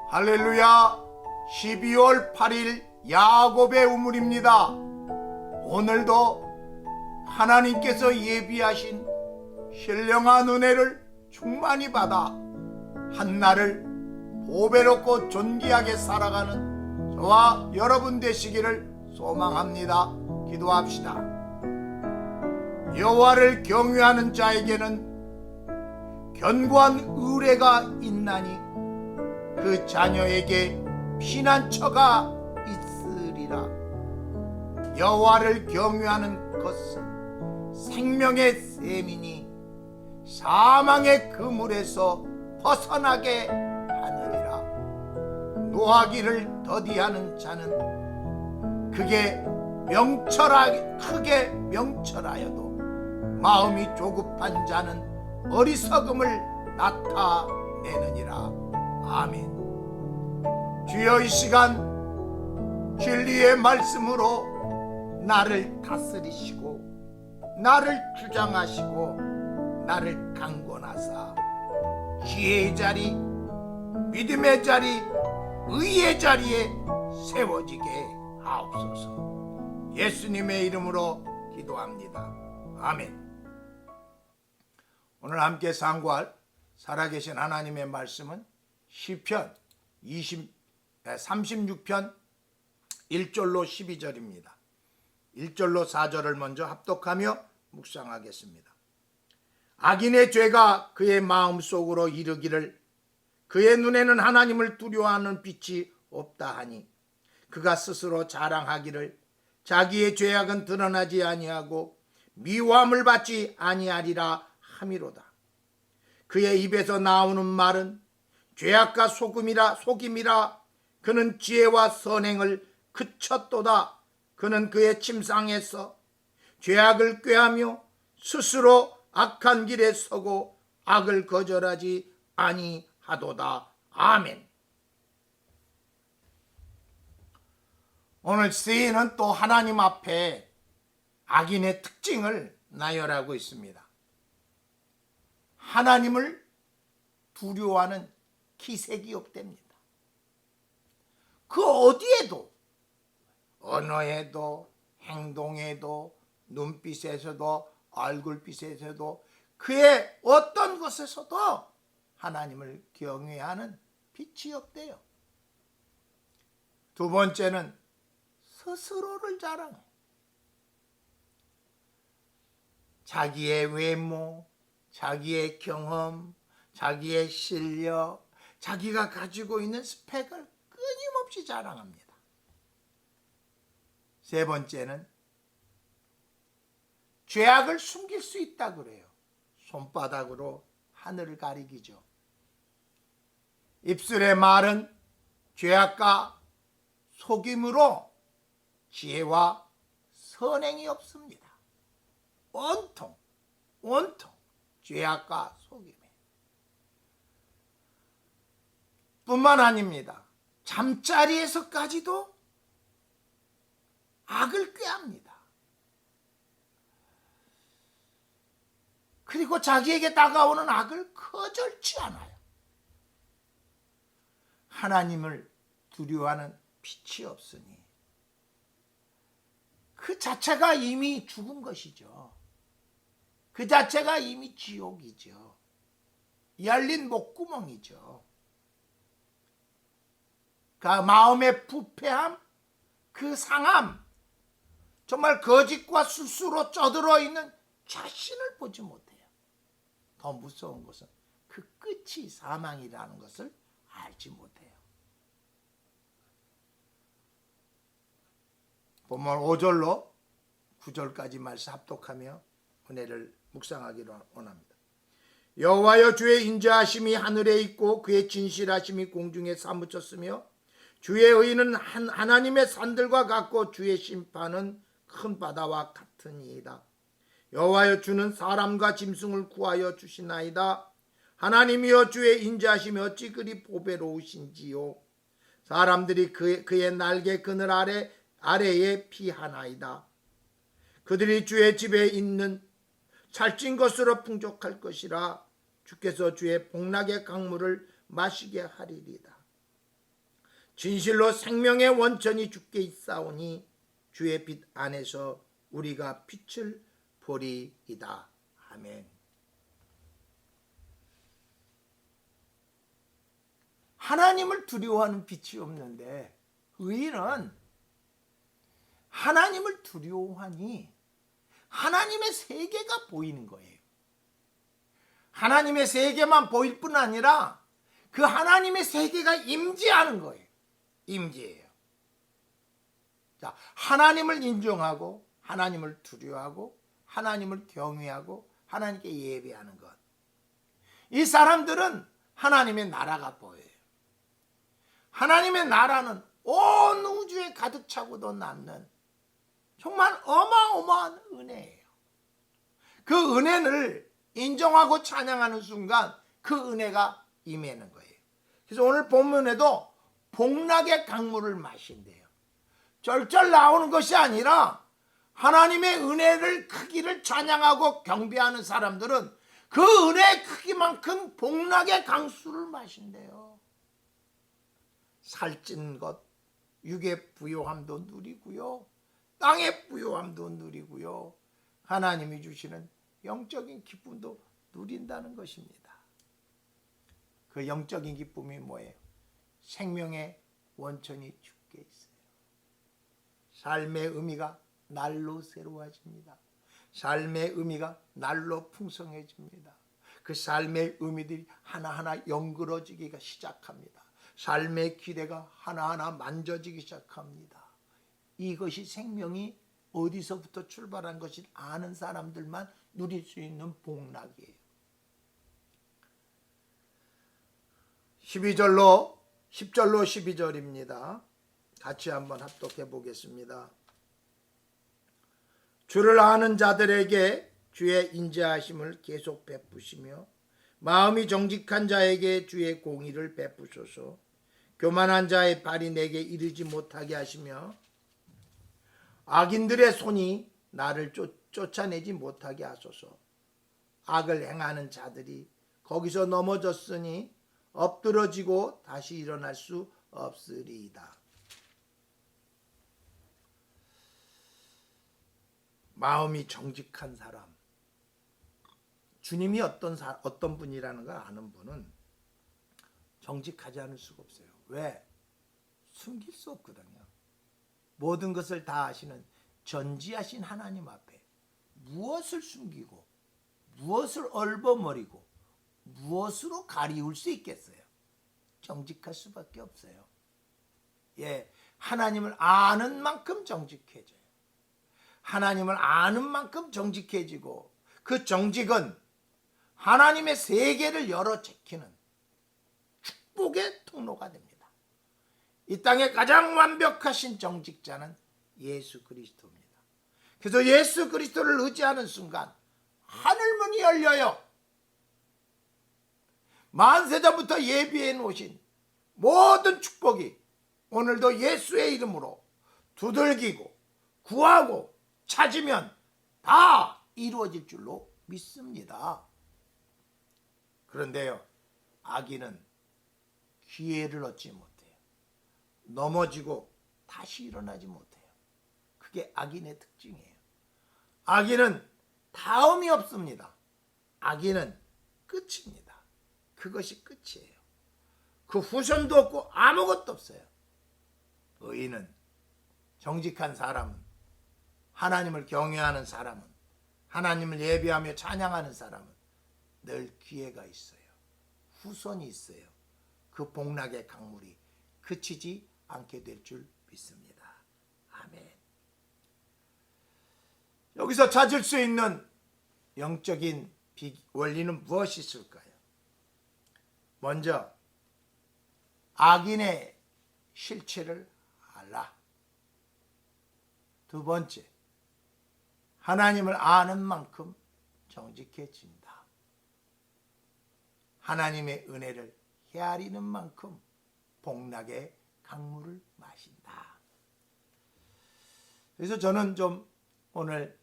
할렐루야. 12월 8일 야곱의 우물입니다. 오늘도 하나님께서 예비하신 신령한 은혜를 충만히 받아 한날을 보배롭고 존귀하게 살아가는 저와 여러분 되시기를 소망합니다. 기도합시다. 여호와를 경외하는 자에게는 견고한 의뢰가 있나니 그 자녀에게 피난처가 있으리라. 여호와를 경외하는 것은 생명의 셈이니 사망의 그물에서 벗어나게 하느니라. 노하기를 더디하는 자는 크게 명철하여도 마음이 조급한 자는 어리석음을 나타내느니라. 아멘. 주여, 이 시간 진리의 말씀으로 나를 다스리시고 나를 주장하시고 나를 강권하사 지혜의 자리, 믿음의 자리, 의의 자리에 세워지게 하옵소서. 예수님의 이름으로 기도합니다. 아멘. 오늘 함께 상고할 살아계신 하나님의 말씀은 시편 36편 1절로 12절입니다. 1절로 4절을 먼저 합독하며 묵상하겠습니다. 악인의 죄가 그의 마음속으로 이르기를 그의 눈에는 하나님을 두려워하는 빛이 없다 하니 그가 스스로 자랑하기를 자기의 죄악은 드러나지 아니하고 미워함을 받지 아니하리라 함이로다. 그의 입에서 나오는 말은 죄악과 속임이라. 그는 지혜와 선행을 그쳤도다. 그는 그의 침상에서 죄악을 꾀하며 스스로 악한 길에 서고 악을 거절하지 아니하도다. 아멘. 오늘 시인은 또 하나님 앞에 악인의 특징을 나열하고 있습니다. 하나님을 두려워하는 기색이 없답니다. 그 어디에도, 언어에도, 행동에도, 눈빛에서도, 얼굴빛에서도, 그의 어떤 것에서도 하나님을 경외하는 빛이 없대요. 두 번째는 스스로를 자랑해. 자기의 외모, 자기의 경험, 자기의 실력, 자기가 가지고 있는 스펙을 끊임없이 자랑합니다. 세 번째는 죄악을 숨길 수 있다 그래요. 손바닥으로 하늘을 가리기죠. 입술의 말은 죄악과 속임으로 지혜와 선행이 없습니다. 온통 죄악과 속임에 뿐만 아닙니다. 잠자리에서까지도 악을 꾀합니다. 그리고 자기에게 다가오는 악을 거절치 않아요. 하나님을 두려워하는 빛이 없으니 그 자체가 이미 죽은 것이죠. 그 자체가 이미 지옥이죠. 열린 목구멍이죠. 그 마음의 부패함, 그 상함, 정말 거짓과 수수로 쩌들어 있는 자신을 보지 못해요. 더 무서운 것은 그 끝이 사망이라는 것을 알지 못해요. 본문 5절로 9절까지 말씀 합독하며 은혜를 묵상하기를 원합니다. 여호와여, 주의 인자하심이 하늘에 있고 그의 진실하심이 공중에 사무쳤으며 주의 의는 하나님의 산들과 같고 주의 심판은 큰 바다와 같으니이다. 여호와여, 주는 사람과 짐승을 구하여 주시나이다. 하나님이여, 주의 인자하심이 어찌 그리 보배로우신지요. 사람들이 그의 날개 그늘 아래에 피하나이다. 그들이 주의 집에 있는 살찐 것으로 풍족할 것이라. 주께서 주의 복락의 강물을 마시게 하리이다. 진실로 생명의 원천이 주께 있사오니 주의 빛 안에서 우리가 빛을 보리이다. 아멘. 하나님을 두려워하는 빛이 없는데 의인은 하나님을 두려워하니 하나님의 세계가 보이는 거예요. 하나님의 세계만 보일 뿐 아니라 그 하나님의 세계가 임재하는 거예요. 임재예요. 자, 하나님을 인정하고 하나님을 두려워하고 하나님을 경외하고 하나님께 예배하는 것. 이 사람들은 하나님의 나라가 보여요. 하나님의 나라는 온 우주에 가득 차고도 남는 정말 어마어마한 은혜예요. 그 은혜를 인정하고 찬양하는 순간 그 은혜가 임하는 거예요. 그래서 오늘 본문에도 복락의 강물을 마신대요. 쩔쩔 나오는 것이 아니라 하나님의 은혜를 크기를 찬양하고 경배하는 사람들은 그 은혜의 크기만큼 복락의 강수를 마신대요. 살찐 것, 육의 부요함도 누리고요. 땅의 부요함도 누리고요. 하나님이 주시는 영적인 기쁨도 누린다는 것입니다. 그 영적인 기쁨이 뭐예요? 생명의 원천이 주께 있어요. 삶의 의미가 날로 새로워집니다. 삶의 의미가 날로 풍성해집니다. 그 삶의 의미들이 하나하나 연그러지기가 시작합니다. 삶의 기대가 하나하나 만져지기 시작합니다. 이것이 생명이 어디서부터 출발한 것을 아는 사람들만 누릴 수 있는 복락이에요. 10절로 12절입니다. 같이 한번 합독해 보겠습니다. 주를 아는 자들에게 주의 인자하심을 계속 베푸시며 마음이 정직한 자에게 주의 공의를 베푸소서. 교만한 자의 발이 내게 이르지 못하게 하시며 악인들의 손이 나를 쫓아내지 못하게 하소서. 악을 행하는 자들이 거기서 넘어졌으니 엎드러지고 다시 일어날 수 없으리이다. 마음이 정직한 사람, 주님이 어떤 분이라는 걸 아는 분은 정직하지 않을 수가 없어요. 왜? 숨길 수 없거든요. 모든 것을 다 아시는 전지하신 하나님 앞에 무엇을 숨기고 무엇을 얼버무리고 무엇으로 가리울 수 있겠어요? 정직할 수밖에 없어요. 예, 하나님을 아는 만큼 정직해져요. 하나님을 아는 만큼 정직해지고 그 정직은 하나님의 세계를 열어 제키는 축복의 통로가 됩니다. 이 땅에 가장 완벽하신 정직자는 예수 그리스도입니다. 그래서 예수 그리스도를 의지하는 순간 하늘문이 열려요. 만세전부터 예비해 놓으신 모든 축복이 오늘도 예수의 이름으로 두들기고 구하고 찾으면 다 이루어질 줄로 믿습니다. 그런데요, 악인은 기회를 얻지 못해요. 넘어지고 다시 일어나지 못해요. 그게 악인의 특징이에요. 악인은 다음이 없습니다. 악인은 끝입니다. 그것이 끝이에요. 그 후손도 없고 아무것도 없어요. 의인은, 정직한 사람은, 하나님을 경외하는 사람은, 하나님을 예배하며 찬양하는 사람은 늘 기회가 있어요. 후손이 있어요. 그 복락의 강물이 그치지 않게 될 줄 믿습니다. 아멘. 여기서 찾을 수 있는 영적인 원리는 무엇이 있을까요? 먼저 악인의 실체를 알라. 두 번째, 하나님을 아는 만큼 정직해진다. 하나님의 은혜를 헤아리는 만큼 복락의 강물을 마신다. 그래서 저는 좀 오늘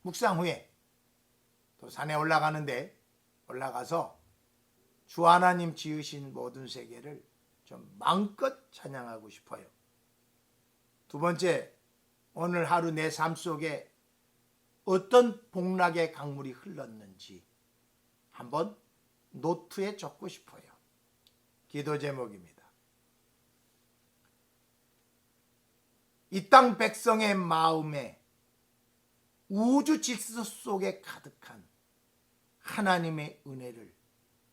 묵상 후에 또 산에 올라가서 주 하나님 지으신 모든 세계를 좀 마음껏 찬양하고 싶어요. 두 번째, 오늘 하루 내 삶 속에 어떤 복락의 강물이 흘렀는지 한번 노트에 적고 싶어요. 기도 제목입니다. 이 땅 백성의 마음에 우주 질서 속에 가득한 하나님의 은혜를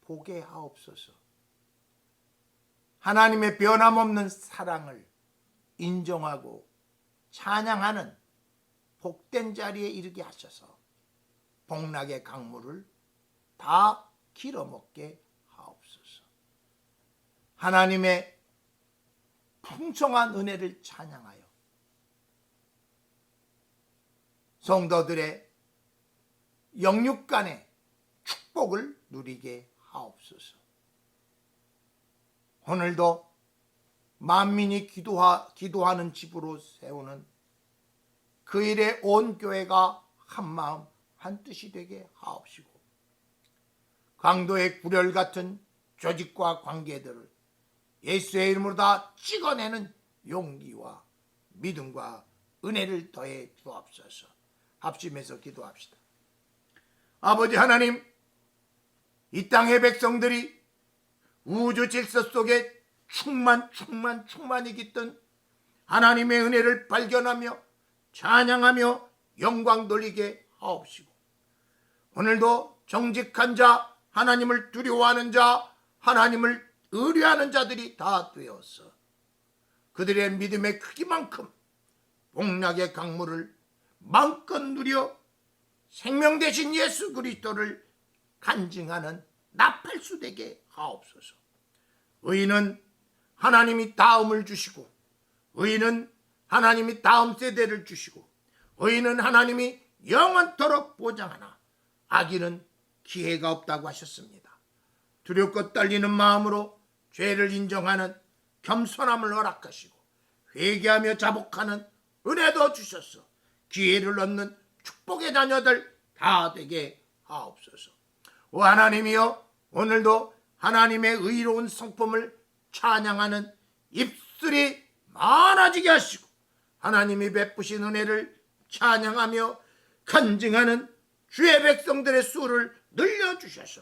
보게 하옵소서. 하나님의 변함없는 사랑을 인정하고 찬양하는 복된 자리에 이르게 하셔서 복락의 강물을 다 길어먹게 하옵소서. 하나님의 풍성한 은혜를 찬양하여 성도들의 영육 간의 축복을 누리게 하옵소서. 오늘도 만민이 기도하는 집으로 세우는 그 일에 온 교회가 한마음 한뜻이 되게 하옵시고, 강도의 구렬 같은 조직과 관계들을 예수의 이름으로 다 찍어내는 용기와 믿음과 은혜를 더해 주옵소서. 합심해서 기도합시다. 아버지 하나님, 이 땅의 백성들이 우주 질서 속에 충만히 깃든 하나님의 은혜를 발견하며 찬양하며 영광 돌리게 하옵시고, 오늘도 정직한 자, 하나님을 두려워하는 자, 하나님을 의뢰하는 자들이 다 되어서 그들의 믿음의 크기만큼 복락의 강물을 마음껏 누려 생명 되신 예수 그리스도를 간증하는 나팔수 되게 하옵소서. 의인은 하나님이 다음을 주시고, 의인은 하나님이 다음 세대를 주시고, 의인은 하나님이 영원토록 보장하나 악인은 기회가 없다고 하셨습니다. 두렵고 떨리는 마음으로 죄를 인정하는 겸손함을 허락하시고, 회개하며 자복하는 은혜도 주셔서 기회를 얻는 축복의 자녀들 다 되게 하옵소서. 오 하나님이여, 오늘도 하나님의 의로운 성품을 찬양하는 입술이 많아지게 하시고, 하나님이 베푸신 은혜를 찬양하며 간증하는 주의 백성들의 수를 늘려주셔서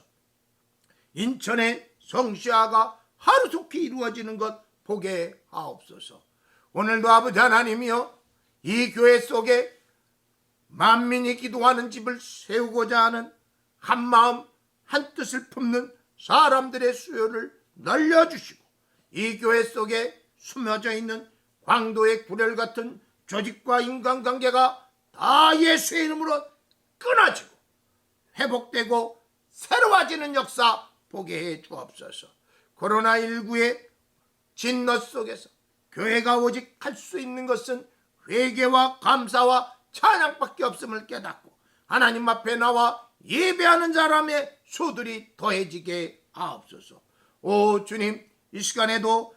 인천의 성시화가 하루속히 이루어지는 것 보게 하옵소서. 오늘도 아버지 하나님이여, 이 교회 속에 만민이 기도하는 집을 세우고자 하는 한마음 한뜻을 품는 사람들의 수요를 늘려주시고, 이 교회 속에 숨어져 있는 광도의 구렬 같은 조직과 인간관계가 다 예수의 이름으로 끊어지고 회복되고 새로워지는 역사 보게 해 주옵소서. 코로나19의 진노 속에서 교회가 오직 할 수 있는 것은 회개와 감사와 찬양밖에 없음을 깨닫고 하나님 앞에 나와 예배하는 사람의 수들이 더해지게 하옵소서. 오 주님, 이 시간에도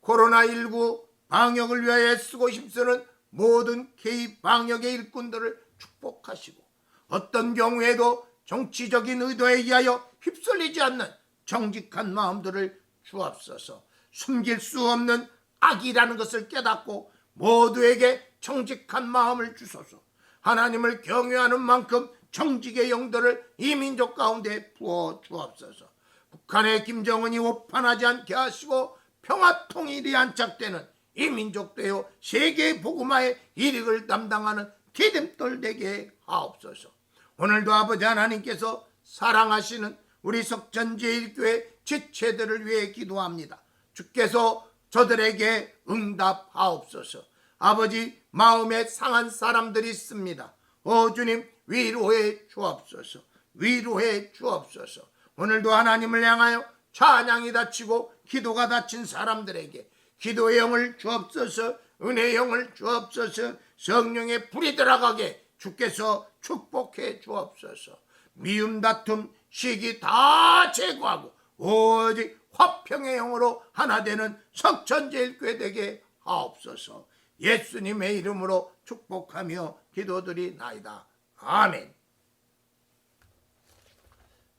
코로나19 방역을 위하여 애쓰고 힘쓰는 모든 개입 방역의 일꾼들을 축복하시고, 어떤 경우에도 정치적인 의도에 의하여 휩쓸리지 않는 정직한 마음들을 주옵소서. 숨길 수 없는 악이라는 것을 깨닫고 모두에게 정직한 마음을 주소서. 하나님을 경외하는 만큼 정직의 영들을 이 민족 가운데 부어 주옵소서. 북한의 김정은이 오판하지 않게 하시고 평화 통일이 안착되는 이 민족 되어 세계 복음화의 일익을 담당하는 디딤돌 되게 하옵소서. 오늘도 아버지 하나님께서 사랑하시는 우리 석전제일교회 지체들을 위해 기도합니다. 주께서 저들에게 응답하옵소서. 아버지, 마음에 상한 사람들이 있습니다. 오 주님, 위로해 주옵소서. 위로해 주옵소서. 오늘도 하나님을 향하여 찬양이 닫히고 기도가 닫힌 사람들에게 기도의 영을 주옵소서. 은혜의 영을 주옵소서. 성령의 불이 들어가게 주께서 축복해 주옵소서. 미움, 다툼, 시기 다 제거하고 오직 화평의 영으로 하나 되는 석천제일교회 되게 하옵소서. 예수님의 이름으로 축복하며 기도드리나이다. 아멘.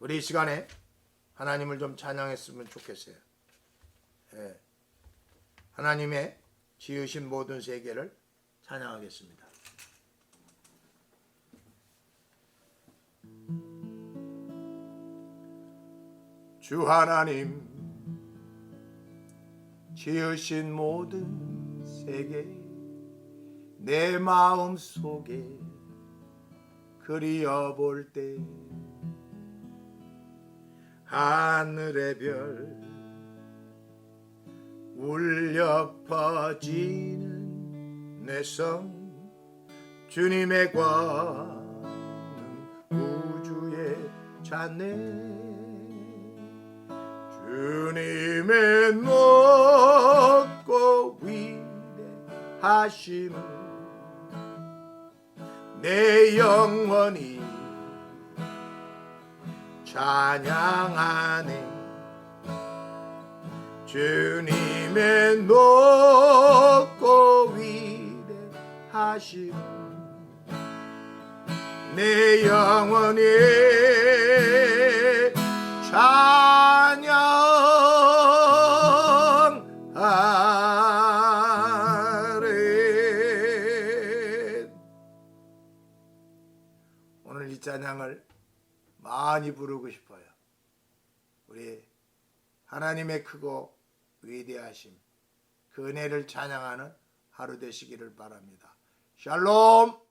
우리 이 시간에 하나님을 좀 찬양했으면 좋겠어요. 예. 하나님의 지으신 모든 세계를 찬양하겠습니다. 주 하나님 지으신 모든 세계 내 마음 속에 그리어볼 때 하늘의 별 울려 퍼지는 뇌성 주님의 광 우주에 찼네 주님의 높고 위대하심을 내 영혼이 찬양하네 주님의 높고 위대하심을 내 영혼이 찬양하래. 오늘 이 찬양을 많이 부르고 싶어요. 우리 하나님의 크고 위대하심, 그 은혜를 찬양하는 하루 되시기를 바랍니다. 샬롬.